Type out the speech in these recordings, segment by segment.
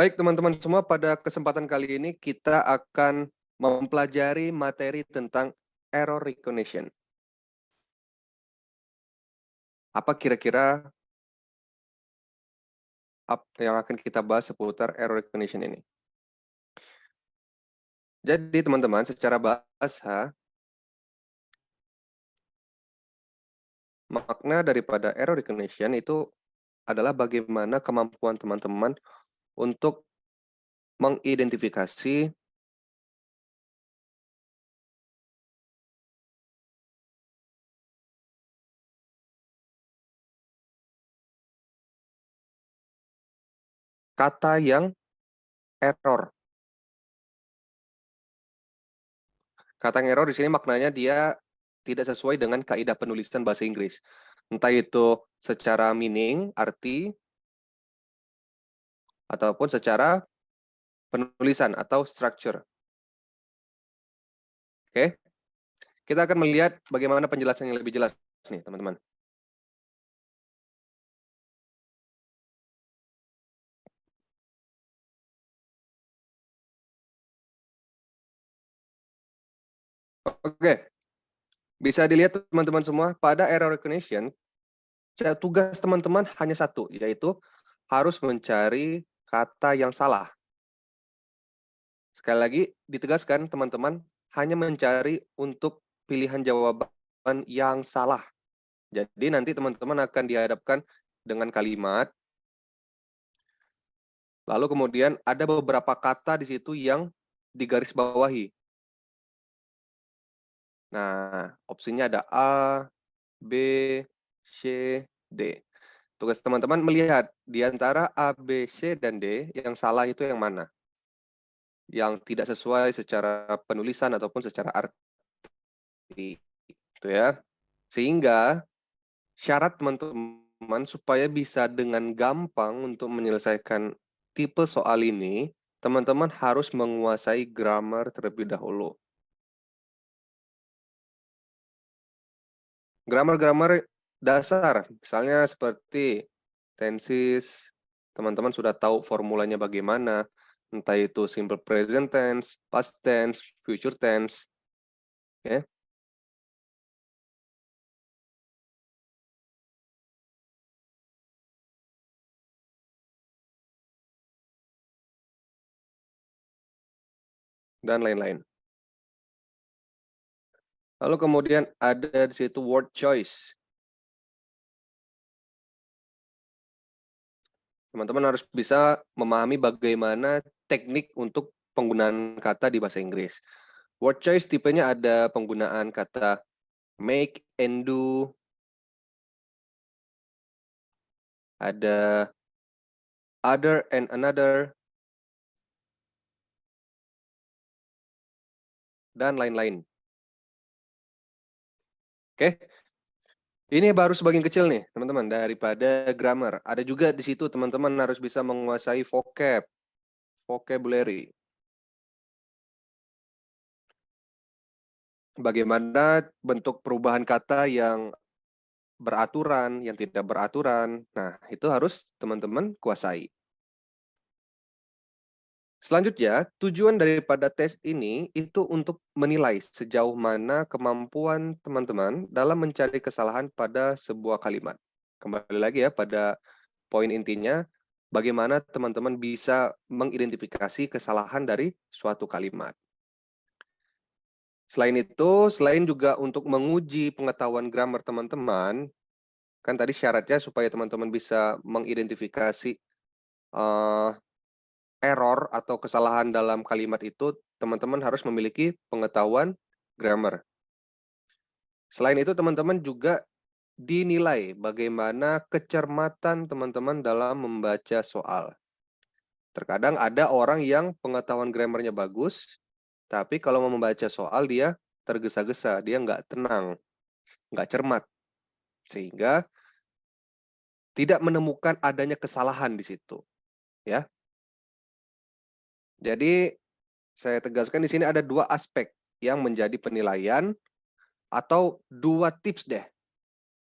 Baik teman-teman semua, pada kesempatan kali ini kita akan mempelajari materi tentang error recognition. Apa kira-kira yang akan kita bahas seputar error recognition ini? Jadi teman-teman, secara bahasa, makna daripada error recognition itu adalah bagaimana kemampuan teman-teman untuk mengidentifikasi kata yang error. Kata yang error di sini maknanya dia tidak sesuai dengan kaidah penulisan bahasa Inggris. Entah itu secara meaning, arti, ataupun secara penulisan atau structure. Oke, kita akan melihat bagaimana penjelasan yang lebih jelas nih, teman-teman. Oke, bisa dilihat teman-teman semua, pada error recognition, tugas teman-teman hanya satu, yaitu harus mencari kata yang salah. Sekali lagi, ditegaskan teman-teman, hanya mencari untuk pilihan jawaban yang salah. Jadi nanti teman-teman akan dihadapkan dengan kalimat, lalu kemudian ada beberapa kata di situ yang digarisbawahi. Nah, opsinya ada A, B, C, D. Tugas teman-teman melihat di antara A, B, C, dan D, yang salah itu yang mana? Yang tidak sesuai secara penulisan ataupun secara arti. Itu ya. Sehingga syarat teman-teman supaya bisa dengan gampang untuk menyelesaikan tipe soal ini, teman-teman harus menguasai grammar terlebih dahulu. Grammar-grammar dasar, misalnya seperti tenses, teman-teman sudah tahu formulanya bagaimana, entah itu simple present tense, past tense, future tense, ya. Dan lain-lain. Lalu kemudian ada di situ word choice. Teman-teman harus bisa memahami bagaimana teknik untuk penggunaan kata di bahasa Inggris. Word choice tipenya ada penggunaan kata make and do, ada other and another, dan lain-lain. Oke, ini baru sebagian kecil nih, teman-teman, daripada grammar. Ada juga di situ teman-teman harus bisa menguasai vocabulary. Bagaimana bentuk perubahan kata yang beraturan, yang tidak beraturan. Nah, itu harus teman-teman kuasai. Selanjutnya, tujuan daripada tes ini itu untuk menilai sejauh mana kemampuan teman-teman dalam mencari kesalahan pada sebuah kalimat. Kembali lagi ya pada poin intinya, bagaimana teman-teman bisa mengidentifikasi kesalahan dari suatu kalimat. Selain itu, selain juga untuk menguji pengetahuan grammar teman-teman, kan tadi syaratnya supaya teman-teman bisa mengidentifikasi error atau kesalahan dalam kalimat itu, teman-teman harus memiliki pengetahuan grammar. Selain itu, teman-teman juga dinilai bagaimana kecermatan teman-teman dalam membaca soal. Terkadang ada orang yang pengetahuan grammarnya bagus, tapi kalau mau membaca soal dia tergesa-gesa, dia nggak tenang, nggak cermat, sehingga tidak menemukan adanya kesalahan di situ. Ya, jadi saya tegaskan di sini ada dua aspek yang menjadi penilaian atau dua tips deh.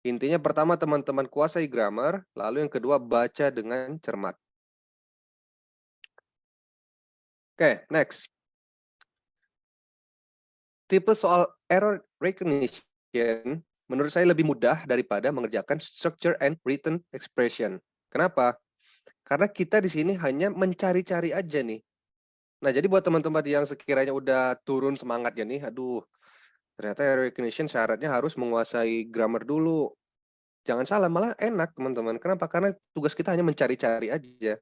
Intinya pertama teman-teman kuasai grammar, lalu yang kedua baca dengan cermat. Oke, next. Tipe soal error recognition menurut saya lebih mudah daripada mengerjakan structure and written expression. Kenapa? Karena kita di sini hanya mencari-cari aja nih. Nah, jadi buat teman-teman yang sekiranya udah turun semangatnya nih, aduh, ternyata error recognition syaratnya harus menguasai grammar dulu. Jangan salah, malah enak teman-teman. Kenapa? Karena tugas kita hanya mencari-cari aja.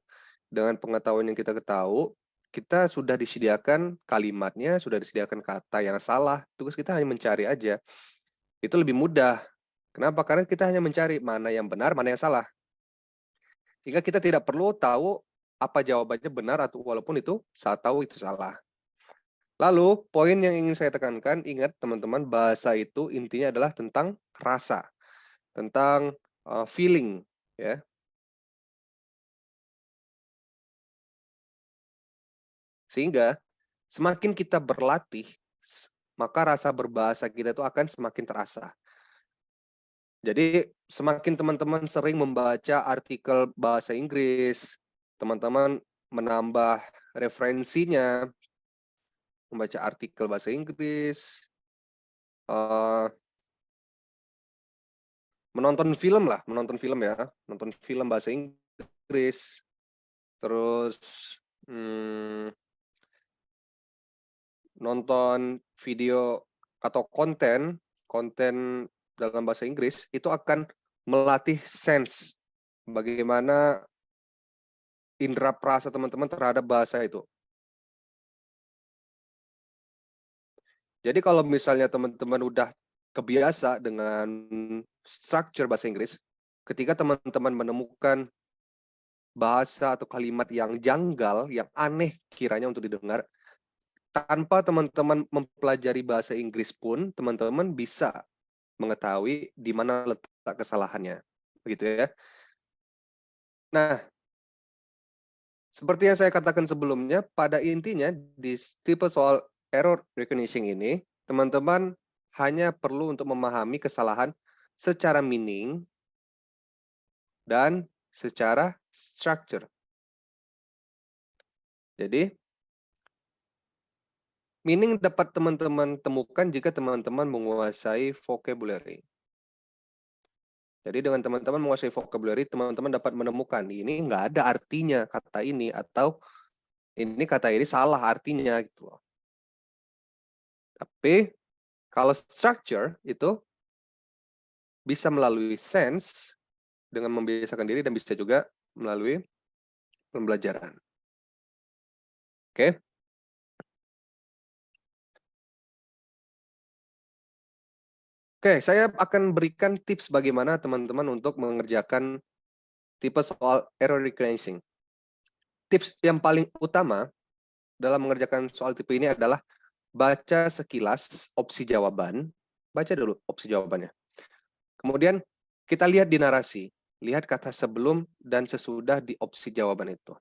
Dengan pengetahuan yang kita ketahui, kita sudah disediakan kalimatnya, sudah disediakan kata yang salah. Tugas kita hanya mencari aja. Itu lebih mudah. Kenapa? Karena kita hanya mencari mana yang benar, mana yang salah. Sehingga kita tidak perlu tahu apa jawabannya benar atau walaupun itu saat tahu itu salah. Lalu, poin yang ingin saya tekankan, ingat teman-teman, bahasa itu intinya adalah tentang rasa, tentang feeling, ya. Sehingga semakin kita berlatih, maka rasa berbahasa kita itu akan semakin terasa. Jadi, semakin teman-teman sering membaca artikel bahasa Inggris, teman-teman menambah referensinya, membaca artikel bahasa Inggris, menonton film lah, menonton film ya, nonton film bahasa Inggris, terus nonton video atau konten dalam bahasa Inggris itu akan melatih sense bagaimana indera perasa teman-teman terhadap bahasa itu. Jadi kalau misalnya teman-teman udah kebiasa dengan structure bahasa Inggris, ketika teman-teman menemukan bahasa atau kalimat yang janggal, yang aneh kiranya untuk didengar, tanpa teman-teman mempelajari bahasa Inggris pun, teman-teman bisa mengetahui di mana letak kesalahannya. Begitu ya. Nah, seperti yang saya katakan sebelumnya, pada intinya di tipe soal error recognition ini, teman-teman hanya perlu untuk memahami kesalahan secara meaning dan secara structure. Jadi, meaning dapat teman-teman temukan jika teman-teman menguasai vocabulary. Jadi dengan teman-teman menguasai vocabulary, teman-teman dapat menemukan ini nggak ada artinya kata ini, atau ini kata ini salah artinya gitu loh. Tapi kalau structure itu bisa melalui sense dengan membiasakan diri dan bisa juga melalui pembelajaran. Oke? Oke, saya akan berikan tips bagaimana teman-teman untuk mengerjakan tipe soal error recognition. Tips yang paling utama dalam mengerjakan soal tipe ini adalah baca sekilas opsi jawaban. Baca dulu opsi jawabannya. Kemudian kita lihat di narasi. Lihat kata sebelum dan sesudah di opsi jawaban itu.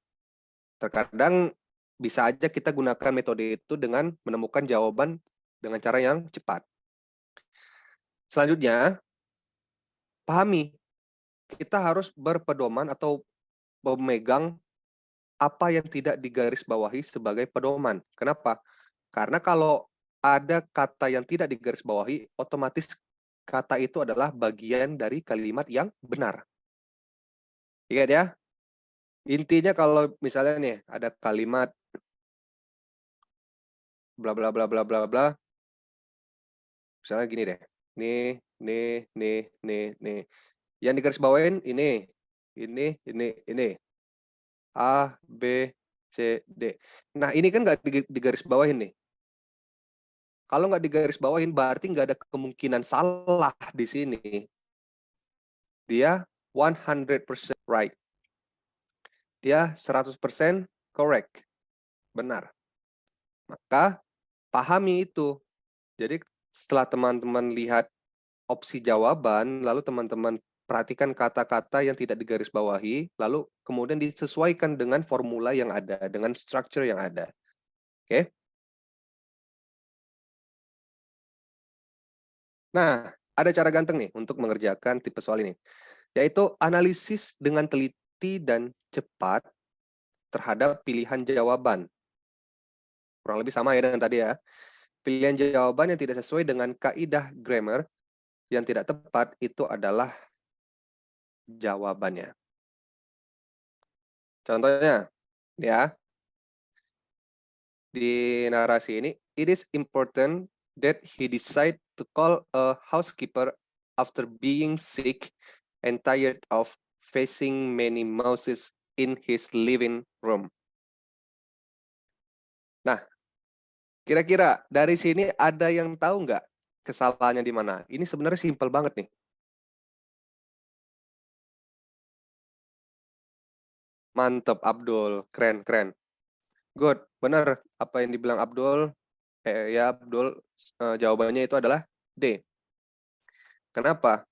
Terkadang bisa aja kita gunakan metode itu dengan menemukan jawaban dengan cara yang cepat. Selanjutnya, pahami. Kita harus berpedoman atau memegang apa yang tidak digarisbawahi sebagai pedoman. Kenapa? Karena kalau ada kata yang tidak digarisbawahi, otomatis kata itu adalah bagian dari kalimat yang benar. Ingat ya, intinya kalau misalnya nih ada kalimat bla bla bla bla bla bla, misalnya gini deh, nih, yang digarisbawahin ini, A, B, C, D. Nah ini kan nggak digarisbawahin nih. Kalau nggak digarisbawahin berarti nggak ada kemungkinan salah di sini. Dia 100% right. Dia 100% correct. Benar. Maka pahami itu. Jadi setelah teman-teman lihat opsi jawaban, lalu teman-teman perhatikan kata-kata yang tidak digarisbawahi, lalu kemudian disesuaikan dengan formula yang ada, dengan structure yang ada. Oke? Nah, ada cara ganteng nih untuk mengerjakan tipe soal ini, yaitu analisis dengan teliti dan cepat terhadap pilihan jawaban. Kurang lebih sama ya dengan tadi ya. Pilihan jawaban yang tidak sesuai dengan kaidah grammar yang tidak tepat itu adalah jawabannya. Contohnya, ya, di narasi ini, it is important that he decide to call a housekeeper after being sick and tired of facing many mouses in his living room. Nah, kira-kira dari sini ada yang tahu nggak kesalahannya di mana? Ini sebenarnya simpel banget nih. Mantep, Abdul. Keren, keren. Good, benar apa yang dibilang Abdul. Ya, Abdul, jawabannya itu adalah D. Kenapa?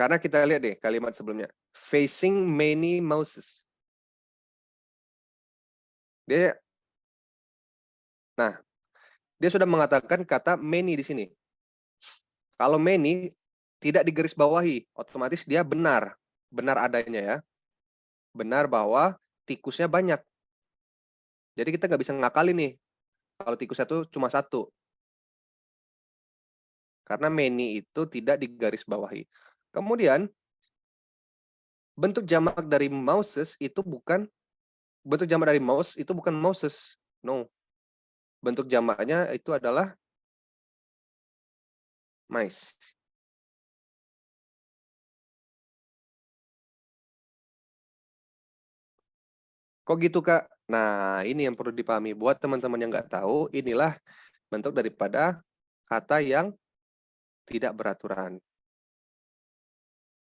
Karena kita lihat deh kalimat sebelumnya. Facing many mouses. Nah, dia sudah mengatakan kata many di sini. Kalau many tidak digarisbawahi, otomatis dia benar. Benar adanya ya. Benar bahwa tikusnya banyak. Jadi kita nggak bisa ngakalin nih. Kalau tikusnya itu cuma satu. Karena many itu tidak digarisbawahi. Kemudian, bentuk jamak dari mouses itu bukan mouses. No. Bentuk jamaknya itu adalah mice. Kok gitu, Kak? Nah, ini yang perlu dipahami. Buat teman-teman yang nggak tahu, inilah bentuk daripada kata yang tidak beraturan.